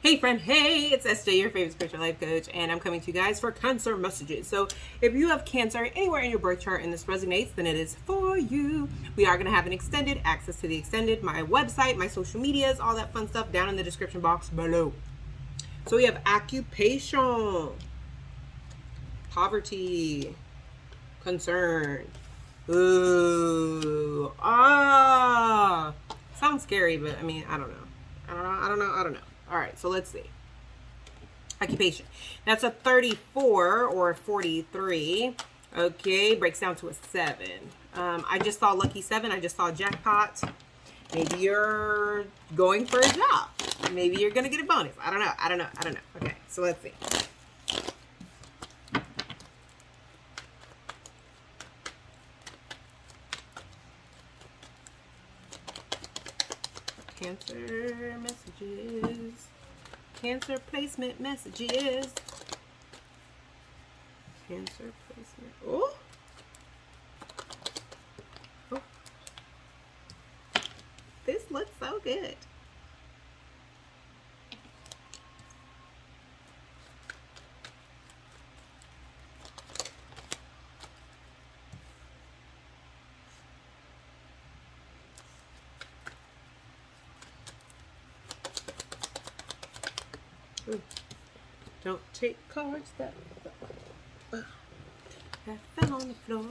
Hey friend, hey, it's Esty, your favorite spiritual life coach, and I'm coming to you guys for Cancer messages. So if you have Cancer anywhere in your birth chart and this resonates, then it is for you. We are going to have an extended, access to the extended, my website, my social medias, all that fun stuff down in the description box below. So we have occupation, poverty, concern. Ooh, sounds scary, but I mean, I don't know. I don't know. All right, so let's see. Occupation. That's a 34 or 43. Okay, breaks down to a 7. I just saw lucky 7. I just saw jackpot. Maybe you're going for a job. Maybe you're going to get a bonus. I don't know. Okay, so let's see. Cancer messages. Cancer placement messages. Cancer placement. Oh. This looks so good. Ooh. Don't take cards that fell on the floor.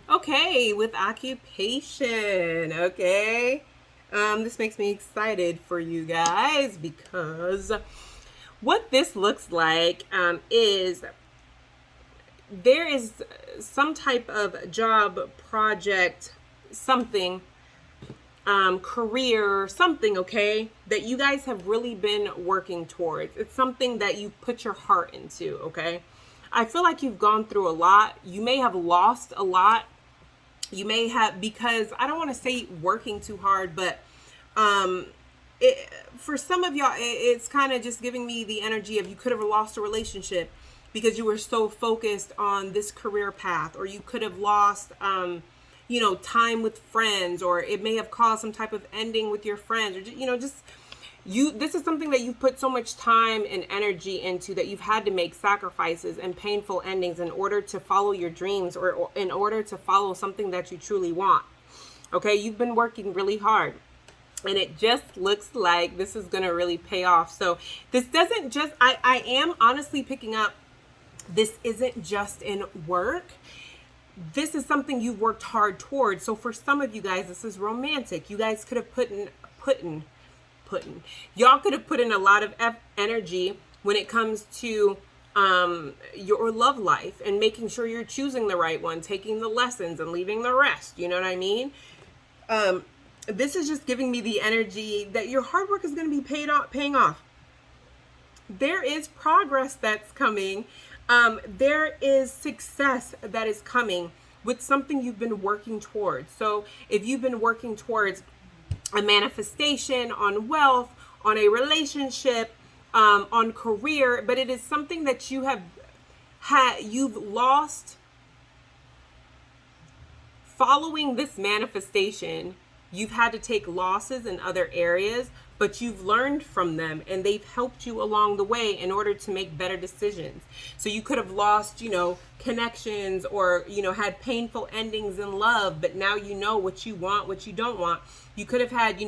Okay, with occupation, okay. This makes me excited for you guys because what this looks like is there is some type of job, project, something, career, something, okay, that you guys have really been working towards. It's something that you put your heart into, okay? I feel like you've gone through a lot. You may have lost a lot. You may have, because I don't want to say working too hard, but for some of y'all, it's kind of just giving me the energy of you could have lost a relationship because you were so focused on this career path, or you could have lost, time with friends, or it may have caused some type of ending with your friends, or, just this is something that you've put so much time and energy into that you've had to make sacrifices and painful endings in order to follow your dreams, or in order to follow something that you truly want. Okay, you've been working really hard. And it just looks like this is going to really pay off. So this doesn't just, I am honestly picking up, this isn't just in work. This is something you've worked hard towards. So for some of you guys, this is romantic. You guys could have y'all could have put in a lot of energy when it comes to your love life and making sure you're choosing the right one, taking the lessons and leaving the rest. You know what I mean? This is just giving me the energy that your hard work is going to be paying off. There is progress that's coming. There is success that is coming with something you've been working towards. So if you've been working towards a manifestation, on wealth, on a relationship, on career, but it is something that you've lost. Following this manifestation, you've had to take losses in other areas, but you've learned from them and they've helped you along the way in order to make better decisions. So you could have lost, connections, or, had painful endings in love, but now you know what you want, what you don't want. You could have had,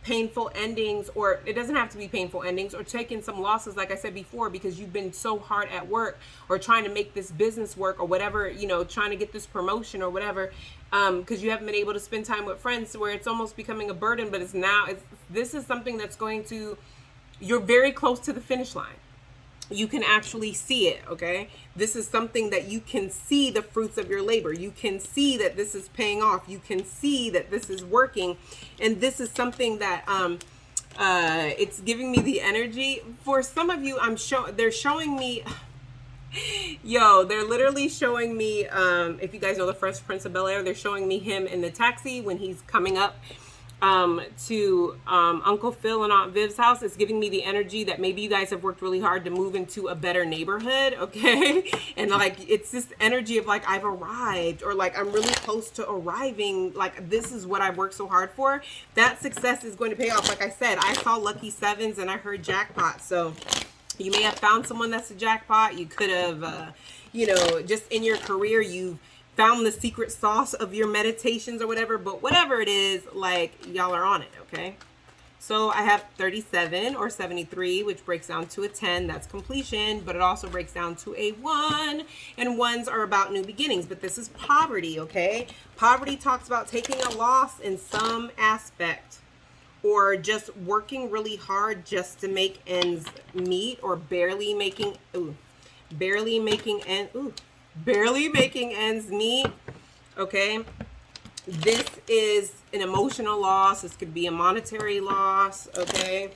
painful endings, or it doesn't have to be painful endings, or taking some losses, like I said before, because you've been so hard at work or trying to make this business work or whatever, trying to get this promotion or whatever, because you haven't been able to spend time with friends, where it's almost becoming a burden. But this is something that's you're very close to the finish line. you can actually see it. Okay, this is something that you can see the fruits of your labor. You can see that this is paying off. You can see that this is working, and this is something that it's giving me the energy. For some of you, they're showing me, yo, they're literally showing me, if you guys know the Fresh Prince of Bel-Air, they're showing me him in the taxi when he's coming up to Uncle Phil and Aunt Viv's house. It's giving me the energy that maybe you guys have worked really hard to move into a better neighborhood, okay? And like, it's this energy of like, I've arrived, or like, I'm really close to arriving. Like, this is what I've worked so hard for. That success is going to pay off. Like I said, I saw lucky sevens and I heard jackpot. So you may have found someone that's a jackpot. You could have, you know, just in your career, you've found the secret sauce of your meditations or whatever. But whatever it is, like, y'all are on it, okay? So I have 37 or 73, which breaks down to a 10. That's completion, but it also breaks down to a 1. And 1s are about new beginnings, but this is poverty, okay? Poverty talks about taking a loss in some aspect, or just working really hard just to make ends meet, or barely making ends meet. Okay, this is an emotional loss. This could be a monetary loss. Okay,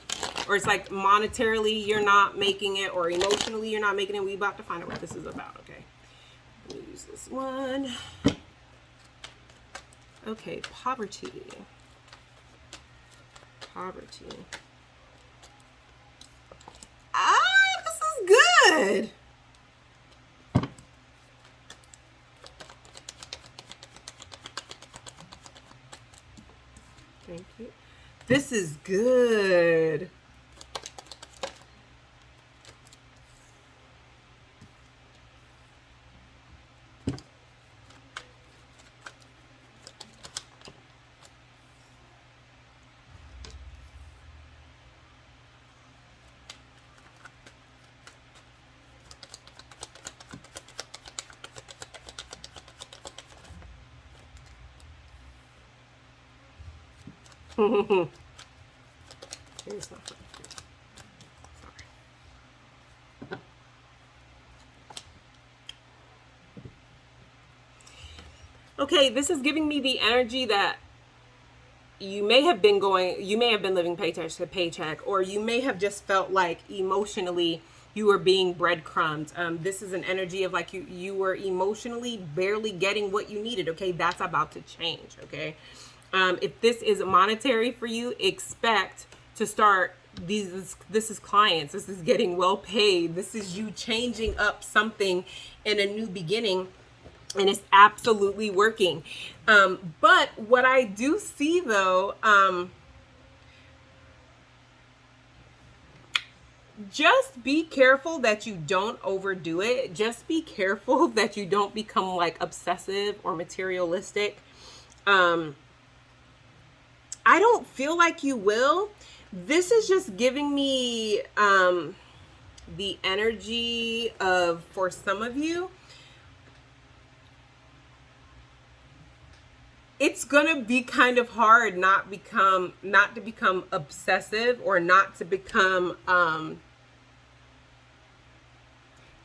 or it's like monetarily you're not making it, or emotionally you're not making it. We about to find out what this is about. Okay, let me use this one. Okay, poverty. This is good. Thank you. This is good. It's not fun. Sorry. Okay, this is giving me the energy that you may have been living paycheck to paycheck, or you may have just felt like emotionally you were being breadcrumbed. This is an energy of like you were emotionally barely getting what you needed. Okay, that's about to change. Okay. If this is monetary for you, expect to start this is clients. This is getting well paid. This is you changing up something in a new beginning, and it's absolutely working. But what I do see though, just be careful that you don't overdo it. Just be careful that you don't become like obsessive or materialistic. I don't feel like you will. This is just giving me the energy of, for some of you, it's gonna be kind of hard not to become obsessive, or not to become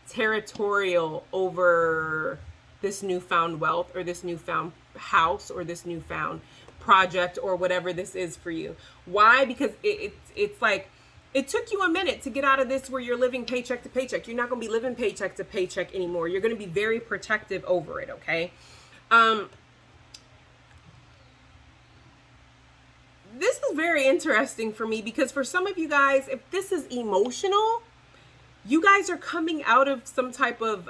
territorial over this newfound wealth, or this newfound house, or this newfound project, or whatever this is for you. Why? Because it's like, it took you a minute to get out of this where you're living paycheck to paycheck. You're not going to be living paycheck to paycheck anymore. You're going to be very protective over it. Okay. This is very interesting for me, because for some of you guys, if this is emotional, you guys are coming out of some type of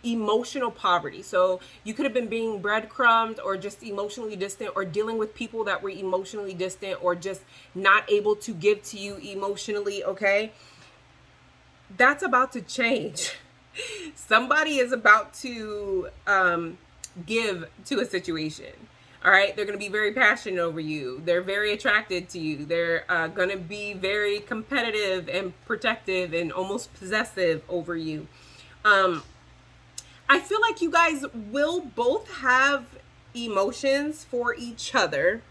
emotional poverty. So you could have been being breadcrumbed, or just emotionally distant, or dealing with people that were emotionally distant, or just not able to give to you emotionally. Okay, that's about to change. Somebody is about to give to a situation. All right, they're going to be very passionate over you. They're very attracted to you. They're going to be very competitive and protective and almost possessive over you. I feel like you guys will both have emotions for each other,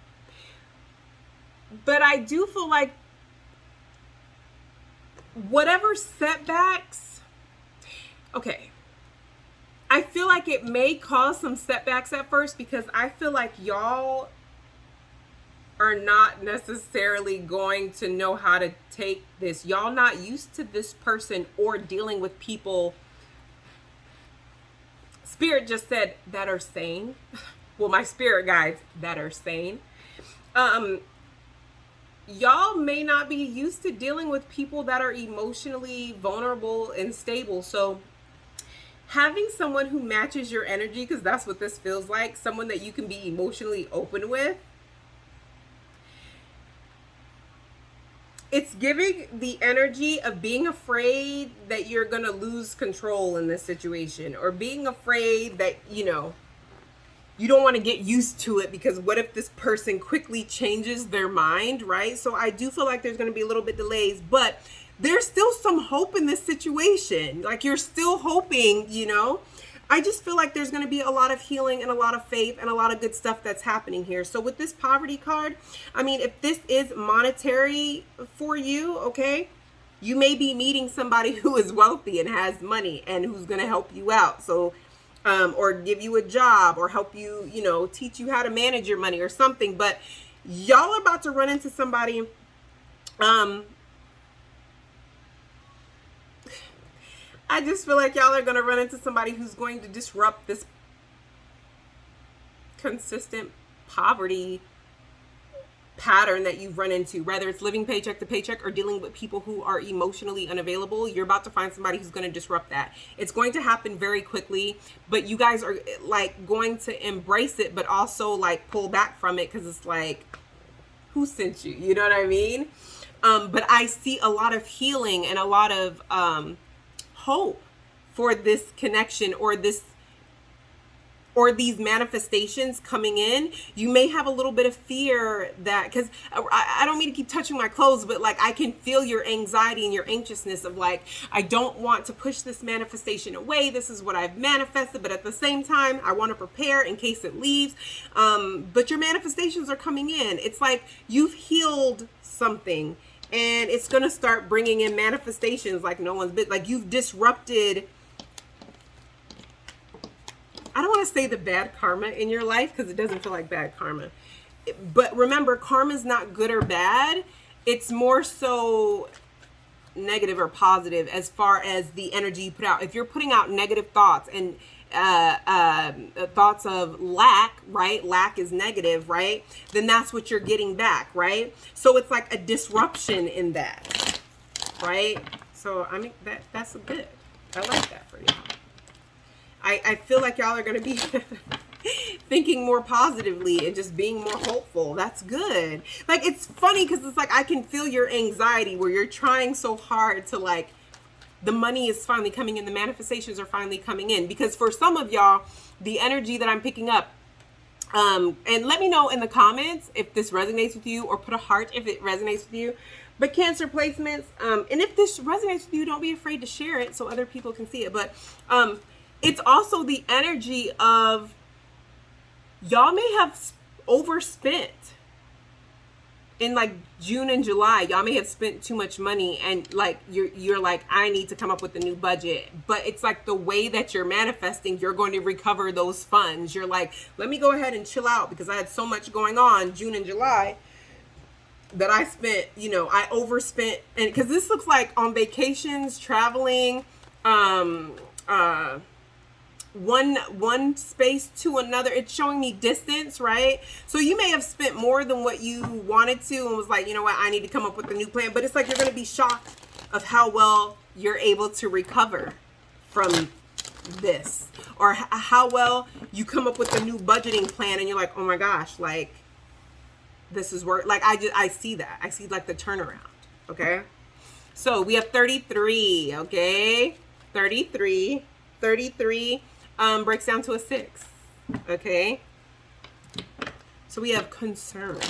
but I do feel like whatever setbacks, okay, I feel like it may cause some setbacks at first because I feel like y'all are not necessarily going to know how to take this. Y'all not used to this person or dealing with people. Spirit just said that are sane. Well, my spirit guides that are sane. Y'all may not be used to dealing with people that are emotionally vulnerable and stable. So having someone who matches your energy, because that's what this feels like, someone that you can be emotionally open with, it's giving the energy of being afraid that you're going to lose control in this situation, or being afraid that, you know, you don't want to get used to it because what if this person quickly changes their mind, right? So I do feel like there's going to be a little bit delays, but there's still some hope in this situation. Like you're still hoping, you know. I just feel like there's going to be a lot of healing and a lot of faith and a lot of good stuff that's happening here. So with this poverty card, I mean, if this is monetary for you, okay, you may be meeting somebody who is wealthy and has money and who's going to help you out. So or give you a job or help you, you know, teach you how to manage your money or something. But y'all are about to run into somebody. I just feel like y'all are going to run into somebody who's going to disrupt this consistent poverty pattern that you've run into, whether it's living paycheck to paycheck or dealing with people who are emotionally unavailable. You're about to find somebody who's going to disrupt that. It's going to happen very quickly, but you guys are like going to embrace it, but also like pull back from it because it's like, who sent you? You know what I mean? But I see a lot of healing and a lot of hope for this connection or these manifestations coming in. You may have a little bit of fear that, because I don't mean to keep touching my clothes, but like I can feel your anxiety and your anxiousness of like, I don't want to push this manifestation away. This is what I've manifested, but at the same time, I want to prepare in case it leaves. But your manifestations are coming in. It's like you've healed something and it's going to start bringing in manifestations like no one's been, like you've disrupted, I don't want to say the bad karma in your life because it doesn't feel like bad karma. But remember, karma is not good or bad. It's more so negative or positive as far as the energy you put out. If you're putting out negative thoughts and thoughts of lack, right? Lack is negative, right? Then that's what you're getting back, right? So it's like a disruption in that, right? So I mean, that's good. I like that for you. I feel like y'all are going to be thinking more positively and just being more hopeful. That's good. Like, it's funny because it's like I can feel your anxiety where you're trying so hard to like, the money is finally coming in. The manifestations are finally coming in. Because for some of y'all, the energy that I'm picking up, and let me know in the comments if this resonates with you, or put a heart if it resonates with you. But Cancer placements, and if this resonates with you, don't be afraid to share it so other people can see it. But it's also the energy of y'all may have overspent in like June and July. Y'all may have spent too much money and like you're like, I need to come up with a new budget. But it's like the way that you're manifesting, you're going to recover those funds. You're like, let me go ahead and chill out because I had so much going on June and July that I spent, you know, I overspent. And because this looks like on vacations, traveling, one space to another. It's showing me distance, right? So you may have spent more than what you wanted to and was like, you know what, I need to come up with a new plan. But it's like you're going to be shocked of how well you're able to recover from this, or how well you come up with a new budgeting plan and you're like, oh my gosh, like this is work. Like I see that. I see like the turnaround. Okay. So we have 33. Okay. 33 breaks down to a 6. Okay. So we have concern.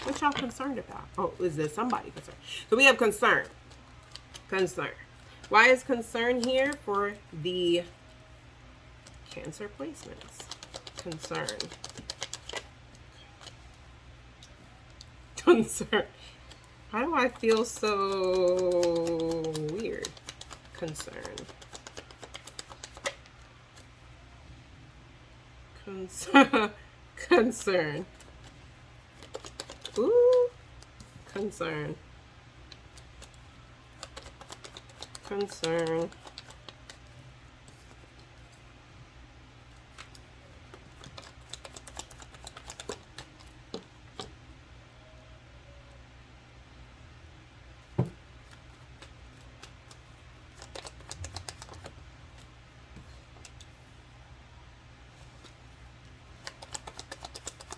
What y'all concerned about? Oh, is there somebody concerned? So we have concern. Why is concern here for the Cancer placements? Concern. Why do I feel so weird? Concern. Concern. Ooh. Concern. Concern.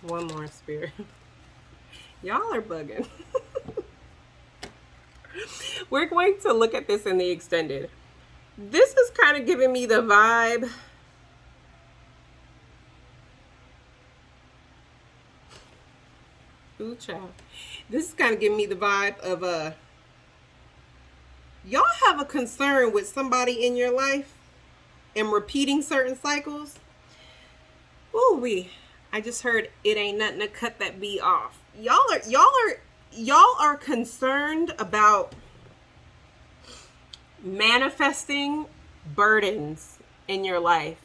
One more, Spirit. Y'all are bugging. We're going to look at this in the extended. This is kind of giving me the vibe. Ooh, child. This is kind of giving me the vibe of y'all have a concern with somebody in your life and repeating certain cycles. Ooh, I just heard it ain't nothing to cut that bee off. Y'all are concerned about manifesting burdens in your life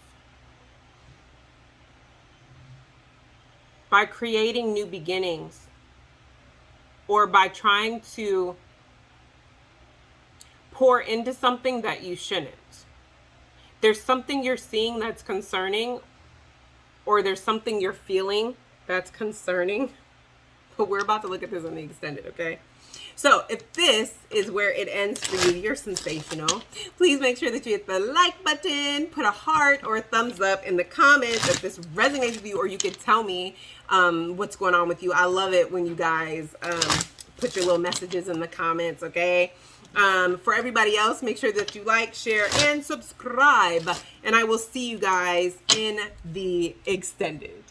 by creating new beginnings or by trying to pour into something that you shouldn't. There's something you're seeing that's concerning, or there's something you're feeling that's concerning. But we're about to look at this on the extended, okay? So if this is where it ends for you, you're sensational. Please make sure that you hit the like button, put a heart or a thumbs up in the comments if this resonates with you, or you could tell me what's going on with you. I love it when you guys put your little messages in the comments, okay? For everybody else, make sure that you like, share, and subscribe. And I will see you guys in the extended.